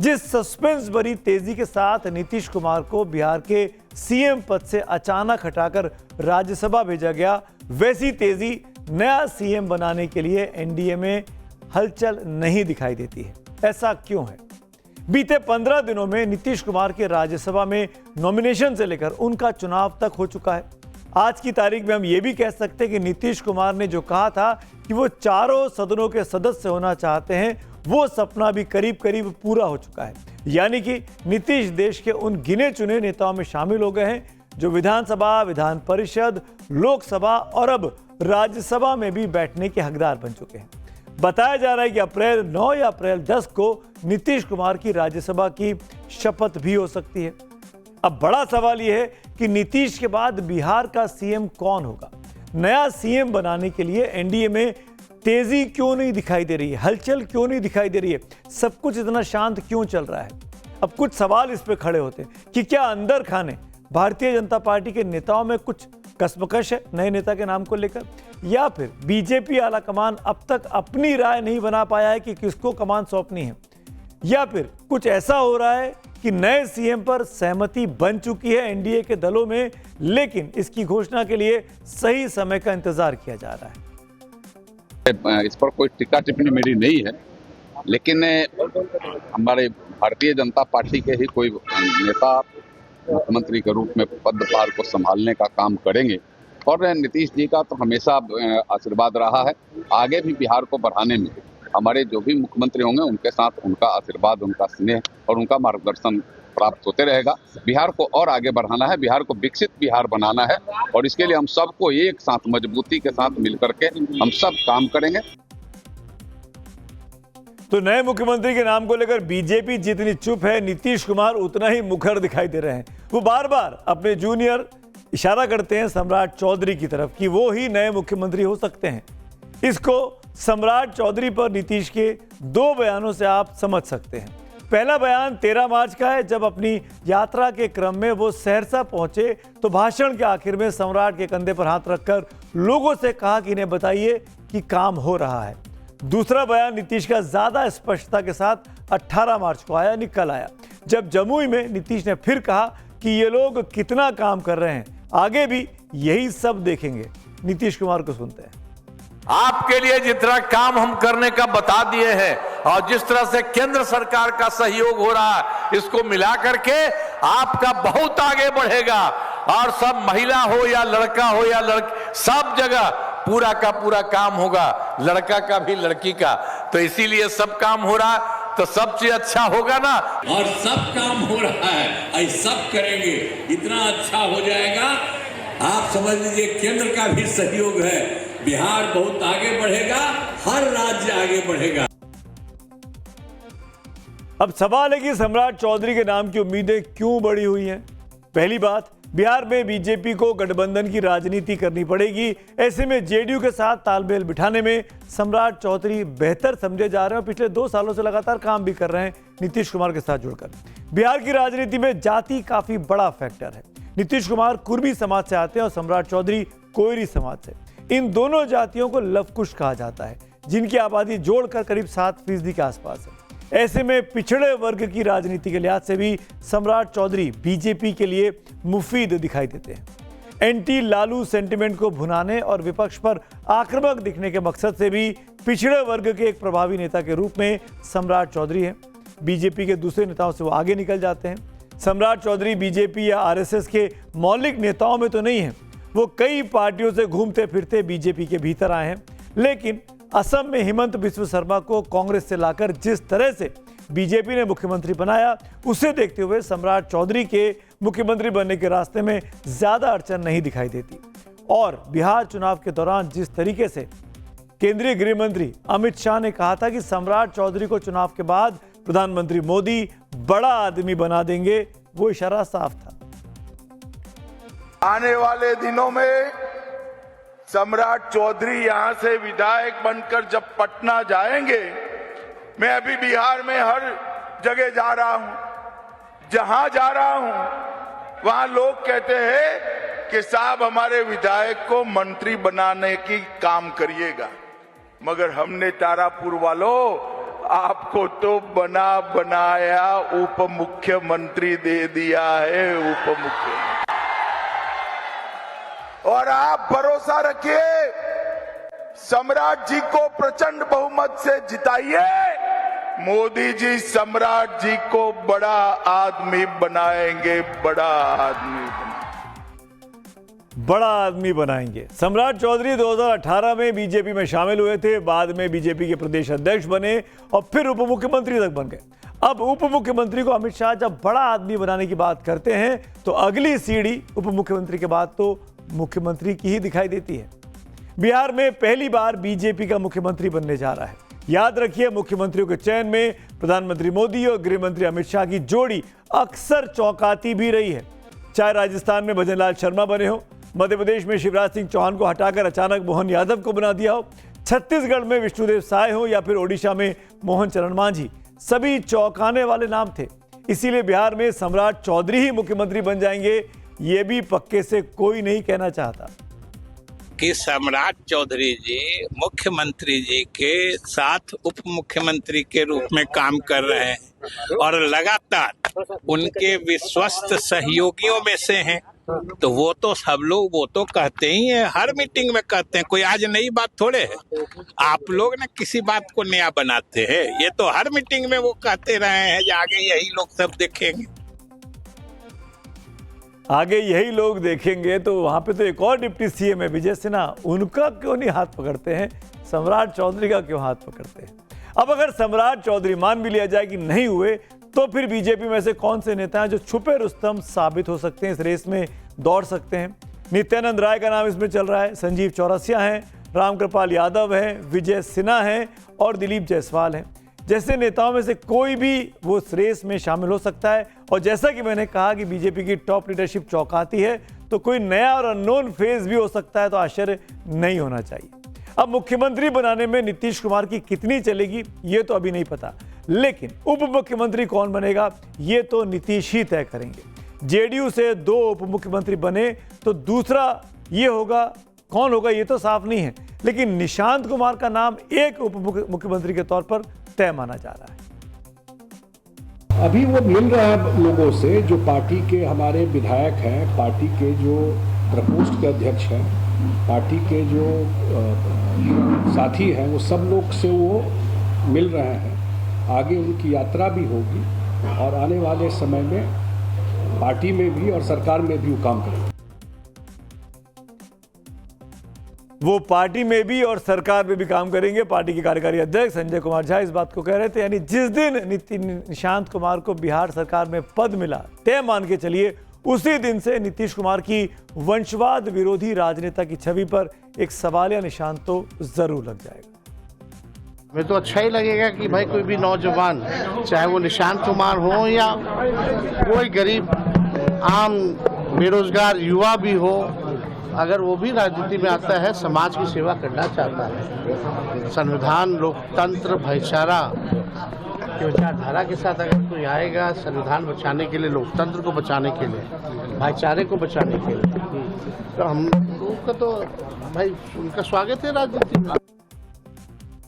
जिस सस्पेंस भरी तेजी के साथ नीतीश कुमार को बिहार के सीएम पद से अचानक हटाकर राज्यसभा भेजा गया, वैसी तेजी नया सीएम बनाने के लिए एनडीए में हलचल नहीं दिखाई देती है। ऐसा क्यों है? बीते 15 दिनों में नीतीश कुमार के राज्यसभा में नॉमिनेशन से लेकर उनका चुनाव तक हो चुका है। आज की तारीख में हम ये भी कह सकते हैं कि नीतीश कुमार ने जो कहा था कि वो चारों सदनों के सदस्य होना चाहते हैं, वो सपना भी करीब करीब पूरा हो चुका है। यानी कि नीतीश देश के उन गिने चुने नेताओं में शामिल हो गए हैं जो विधानसभा, विधान परिषद, लोकसभा और अब राज्यसभा में भी बैठने के हकदार बन चुके हैं। बताया जा रहा है कि अप्रैल 9 या अप्रैल 10 को नीतीश कुमार की राज्यसभा की शपथ भी हो सकती है। अब बड़ा सवाल यह है कि नीतीश के बाद बिहार का सीएम कौन होगा? नया सीएम बनाने के लिए एनडीए में तेजी क्यों नहीं दिखाई दे रही है? हलचल क्यों नहीं दिखाई दे रही है? सब कुछ इतना शांत क्यों चल रहा है? अब कुछ सवाल इस पे खड़े होते हैं कि क्या अंदर खाने भारतीय जनता पार्टी के नेताओं में कुछ कसमकश है नए नेता के नाम को लेकर, या फिर बीजेपी आला कमान अब तक अपनी राय नहीं बना पाया है कि किसको कमान सौंपनी है, या फिर कुछ ऐसा हो रहा है कि नए सीएम पर सहमति बन चुकी है एनडीए के दलों में, लेकिन इसकी घोषणा के लिए सही समय का इंतजार किया जा रहा है। इस पर कोई टिक्का टिप्पणी मेरी नहीं है, लेकिन हमारे भारतीय जनता पार्टी के ही कोई नेता मुख्यमंत्री के रूप में पदभार को संभालने का काम करेंगे और नीतीश जी का तो हमेशा आशीर्वाद रहा है। आगे भी बिहार को बढ़ाने में हमारे जो भी मुख्यमंत्री होंगे उनके साथ उनका आशीर्वाद, उनका स्नेह और उनका मार्गदर्शन प्राप्त होते रहेगा। बिहार को और आगे बढ़ाना है, बिहार को विकसित बिहार बनाना है और इसके लिए हम सबको एक साथ मजबूती के साथ मिलकर के हम सब काम करेंगे। तो नए मुख्यमंत्री के नाम को लेकर बीजेपी जितनी चुप है, नीतीश कुमार उतना ही मुखर दिखाई दे रहे हैं। वो बार बार अपने जूनियर इशारा करते हैं सम्राट चौधरी की तरफ कि वो ही नए मुख्यमंत्री हो सकते हैं। इसको सम्राट चौधरी पर नीतीश के 2 बयानों से आप समझ सकते हैं। पहला बयान 13 मार्च का है, जब अपनी यात्रा के क्रम में वो सहरसा पहुंचे तो भाषण के आखिर में सम्राट के कंधे पर हाथ रखकर लोगों से कहा कि इन्हें बताइए कि काम हो रहा है। दूसरा बयान नीतीश का ज्यादा स्पष्टता के साथ 18 मार्च को आया, निकल आया, जब जमुई में नीतीश ने फिर कहा कि ये लोग कितना काम कर रहे हैं, आगे भी यही सब देखेंगे। नीतीश कुमार को सुनते हैं। आपके लिए जितना काम हम करने का बता दिए हैं और जिस तरह से केंद्र सरकार का सहयोग हो रहा है, इसको मिला करके आपका बहुत आगे बढ़ेगा और सब महिला हो या लड़का हो या लड़की, सब जगह पूरा का पूरा काम होगा, लड़का का भी लड़की का। तो इसीलिए सब काम हो रहा है तो सब चीज अच्छा होगा ना, और सब काम हो रहा है, ऐसा सब करेंगे, इतना अच्छा हो जाएगा। आप समझ लीजिए केंद्र का भी सहयोग है, बिहार बहुत आगे बढ़ेगा, हर राज्य आगे बढ़ेगा। अब सवाल है कि सम्राट चौधरी के नाम की उम्मीदें क्यों बढ़ी हुई हैं? पहली बात, बिहार में बीजेपी को गठबंधन की राजनीति करनी पड़ेगी। ऐसे में जेडीयू के साथ तालमेल बिठाने में सम्राट चौधरी बेहतर समझे जा रहे हैं और पिछले 2 सालों से लगातार काम भी कर रहे हैं नीतीश कुमार के साथ जुड़कर। बिहार की राजनीति में जाति काफी बड़ा फैक्टर है। नीतीश कुमार कुर्मी समाज से आते हैं और सम्राट चौधरी कोयरी समाज से। इन दोनों जातियों को लवकुश कहा जाता है, जिनकी आबादी जोड़कर करीब 7% के आसपास है। ऐसे में पिछड़े वर्ग की राजनीति के लिहाज से भी सम्राट चौधरी बीजेपी के लिए मुफीद दिखाई देते हैं। एंटी लालू सेंटिमेंट को भुनाने और विपक्ष पर आक्रामक दिखने के मकसद से भी पिछड़े वर्ग के एक प्रभावी नेता के रूप में सम्राट चौधरी हैं। बीजेपी के दूसरे नेताओं से वो आगे निकल जाते हैं। सम्राट चौधरी बीजेपी या आरएसएस के मौलिक नेताओं में तो नहीं है, वो कई पार्टियों से घूमते फिरते बीजेपी के भीतर आए हैं। लेकिन असम में हिमंत बिस्व शर्मा को कांग्रेस से लाकर जिस तरह से बीजेपी ने मुख्यमंत्री बनाया, उसे देखते हुए सम्राट चौधरी के मुख्यमंत्री बनने के रास्ते में ज्यादा अड़चन नहीं दिखाई देती। और बिहार चुनाव के दौरान जिस तरीके से केंद्रीय गृह मंत्री अमित शाह ने कहा था कि सम्राट चौधरी को चुनाव के बाद प्रधानमंत्री मोदी बड़ा आदमी बना देंगे, वो इशारा साफ था। आने वाले दिनों में सम्राट चौधरी यहां से विधायक बनकर जब पटना जाएंगे, मैं अभी बिहार में हर जगह जा रहा हूं, जहां जा रहा हूं वहां लोग कहते हैं कि साहब हमारे विधायक को मंत्री बनाने की काम करिएगा। मगर हमने तारापुर वालों आपको तो बना बनाया उप मुख्यमंत्री दे दिया है, उप मुख्यमंत्री। और आप भरोसा रखिए, सम्राट जी को प्रचंड बहुमत से जिताइए, मोदी जी सम्राट जी को बड़ा आदमी बनाएंगे, बड़ा आदमी बनाएंगे। सम्राट चौधरी 2018 में बीजेपी में शामिल हुए थे, बाद में बीजेपी के प्रदेश अध्यक्ष बने और फिर उप मुख्यमंत्री तक बन गए। अब उप मुख्यमंत्री को अमित शाह जब बड़ा आदमी बनाने की बात करते हैं तो अगली सीढ़ी उप मुख्यमंत्री के बाद तो मुख्यमंत्री की ही दिखाई देती है। बिहार में पहली बार बीजेपी का मुख्यमंत्री बनने जा रहा है। याद रखिए, मुख्यमंत्रियों के चयन में प्रधानमंत्री मोदी और गृह मंत्री अमित शाह की जोड़ी अक्सर चौंकाती भी रही है। चाहे राजस्थान में भजनलाल शर्मा बने हो, मध्य प्रदेश में शिवराज सिंह चौहान को हटाकर अचानक मोहन यादव को बना दिया हो, छत्तीसगढ़ में विष्णुदेव साय हो या फिर ओडिशा में मोहन चरण मांझी, सभी चौंकाने वाले नाम थे। इसीलिए बिहार में सम्राट चौधरी ही मुख्यमंत्री बन जाएंगे, ये भी पक्के से कोई नहीं कहना चाहता कि सम्राट चौधरी जी मुख्यमंत्री जी के साथ उप मुख्यमंत्री के रूप में काम कर रहे हैं और लगातार उनके विश्वस्त सहयोगियों में से हैं। तो वो तो सब लोग वो तो कहते ही हैं, हर मीटिंग में कहते हैं, कोई आज नई बात थोड़े है। आप लोग ना किसी बात को नया बनाते हैं, ये तो हर मीटिंग में वो कहते रहे हैं, आगे यही लोग सब देखेंगे। आगे यही लोग देखेंगे। तो वहां पे तो एक और डिप्टी सीएम है विजय सिन्हा, उनका क्यों नहीं हाथ पकड़ते हैं, सम्राट चौधरी का क्यों हाथ पकड़ते हैं? अब अगर सम्राट चौधरी मान भी लिया जाए कि नहीं हुए, तो फिर बीजेपी में से कौन से नेता हैं जो छुपे रुस्तम साबित हो सकते हैं, इस रेस में दौड़ सकते हैं? नित्यानंद राय का नाम इसमें चल रहा है, संजीव चौरसिया हैं, रामकृपाल यादव हैं, विजय सिन्हा हैं और दिलीप जायसवाल हैं। जैसे नेताओं में से कोई भी वो इस रेस में शामिल हो सकता है। और जैसा कि मैंने कहा कि बीजेपी की टॉप लीडरशिप चौंकाती है, तो कोई नया और अननोन फेज भी हो सकता है, तो आश्चर्य नहीं होना चाहिए। अब मुख्यमंत्री बनाने में नीतीश कुमार की कितनी चलेगी ये तो अभी नहीं पता, लेकिन उप मुख्यमंत्री कौन बनेगा ये तो नीतीश ही तय करेंगे। जेडीयू से 2 उप मुख्यमंत्री बने तो दूसरा ये होगा, कौन होगा ये तो साफ नहीं है, लेकिन निशांत कुमार का नाम एक उप मुख्यमंत्री के तौर पर तय माना जा रहा है। अभी वो मिल रहा है लोगों से, जो पार्टी के हमारे विधायक हैं, पार्टी के जो प्रकोष्ठ के अध्यक्ष हैं, पार्टी के जो साथी हैं, वो सब लोग से वो मिल रहे हैं। आगे उनकी यात्रा भी होगी और आने वाले समय में पार्टी में भी और सरकार में भी वो काम करेंगे। वो पार्टी में भी और सरकार में भी काम करेंगे। पार्टी के कार्यकारी अध्यक्ष संजय कुमार झा इस बात को कह रहे थे, यानी जिस दिन निशांत कुमार को बिहार सरकार में पद मिला, तय मान के चलिए उसी दिन से नीतीश कुमार की वंशवाद विरोधी राजनेता की छवि पर एक सवालिया निशान तो जरूर लग जाएगा। हमें तो अच्छा ही लगेगा कि भाई कोई भी नौजवान, चाहे वो निशांत कुमार हो या कोई गरीब आम बेरोजगार युवा भी हो, अगर वो भी राजनीति में आता है, समाज की सेवा करना चाहता है, संविधान, लोकतंत्र, भाईचारा की विचारधारा के साथ अगर कोई आएगा, संविधान बचाने के लिए, लोकतंत्र को बचाने के लिए, भाईचारे को बचाने के लिए, तो हम लोग का तो भाई उनका स्वागत है राजनीति में।